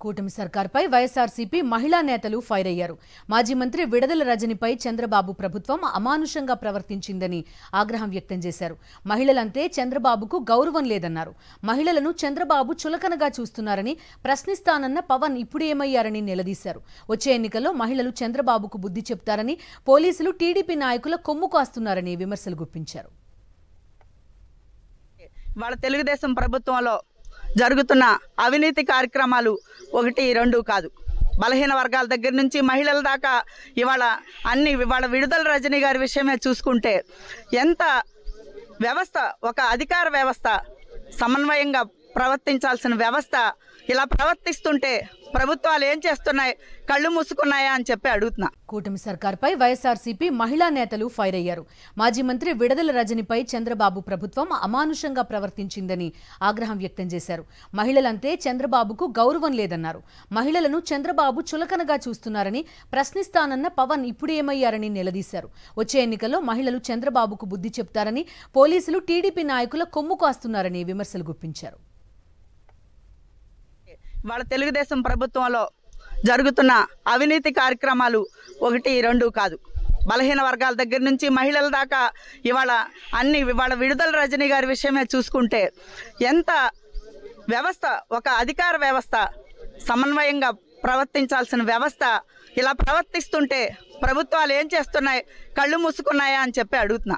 కూటమి సర్కార్పై వైఎస్ఆర్సీపీ మహిళా నేతలు ఫైర్ అయ్యారు. మాజీ మంత్రి విడదల రజనిపై చంద్రబాబు ప్రభుత్వం అమానుషంగా ప్రవర్తించిందని ఆగ్రహం వ్యక్తం చేశారు. మహిళలంటే చంద్రబాబుకు గౌరవం లేదన్నారు. మహిళలను చంద్రబాబు చులకనగా చూస్తున్నారని ప్రశ్నిస్తానన్న పవన్ ఇప్పుడు ఏమయ్యారని నిలదీశారు. వచ్చే ఎన్నికల్లో మహిళలు చంద్రబాబుకు బుద్ధి చెప్తారని, పోలీసులు టీడీపీ నాయకుల కొమ్ము కాస్తున్నారని విమర్శలు గుప్పించారు. వాళ్ళ తెలుగుదేశం ప్రభుత్వంలో జరుగుతున్న అవినీతి కార్యక్రమాలు 1, 2 కాదు. బలహీన వర్గాల దగ్గర నుంచి మహిళల దాకా ఇవాళ విడుదల రజనీ గారి విషయమే చూసుకుంటే ఎంత వ్యవస్థ, ఒక అధికార వ్యవస్థ, సమన్వయంగా ప్రవర్తించాల్సిన వ్యవస్థ ఇలా ప్రవర్తిస్తుంటే ప్రభుత్వాలు ఏం చేస్తున్నాయి, కళ్ళు మూసుకున్నాయా అని చెప్పి అడుగుతున్నా. కూటమి సర్కార్పై వైఎస్ఆర్సీపీ మహిళా నేతలు ఫైర్ అయ్యారు. మాజీ మంత్రి విడదల రజనిపై చంద్రబాబు ప్రభుత్వం అమానుషంగా ప్రవర్తించిందని ఆగ్రహం వ్యక్తం చేశారు. మహిళలంటే చంద్రబాబుకు గౌరవం లేదన్నారు. మహిళలను చంద్రబాబు చులకనగా చూస్తున్నారని ప్రశ్నిస్తానన్న పవన్ ఇప్పుడు ఏమయ్యారని నిలదీశారు. వచ్చే ఎన్నికల్లో మహిళలు చంద్రబాబుకు బుద్ధి చెప్తారని, పోలీసులు టీడీపీ నాయకుల కొమ్ము కాస్తున్నారని విమర్శలు గుప్పించారు. వాళ్ళ తెలుగుదేశం ప్రభుత్వంలో జరుగుతున్న అవినీతి కార్యక్రమాలు 1, 2 కాదు. బలహీన వర్గాల దగ్గర నుంచి మహిళల దాకా ఇవాళ విడుదల రజనీ గారి విషయమే చూసుకుంటే ఎంత వ్యవస్థ, ఒక అధికార వ్యవస్థ, సమన్వయంగా ప్రవర్తించాల్సిన వ్యవస్థ ఇలా ప్రవర్తిస్తుంటే ప్రభుత్వాలు ఏం చేస్తున్నాయి, కళ్ళు మూసుకున్నాయా అని చెప్పి అడుగుతున్నా.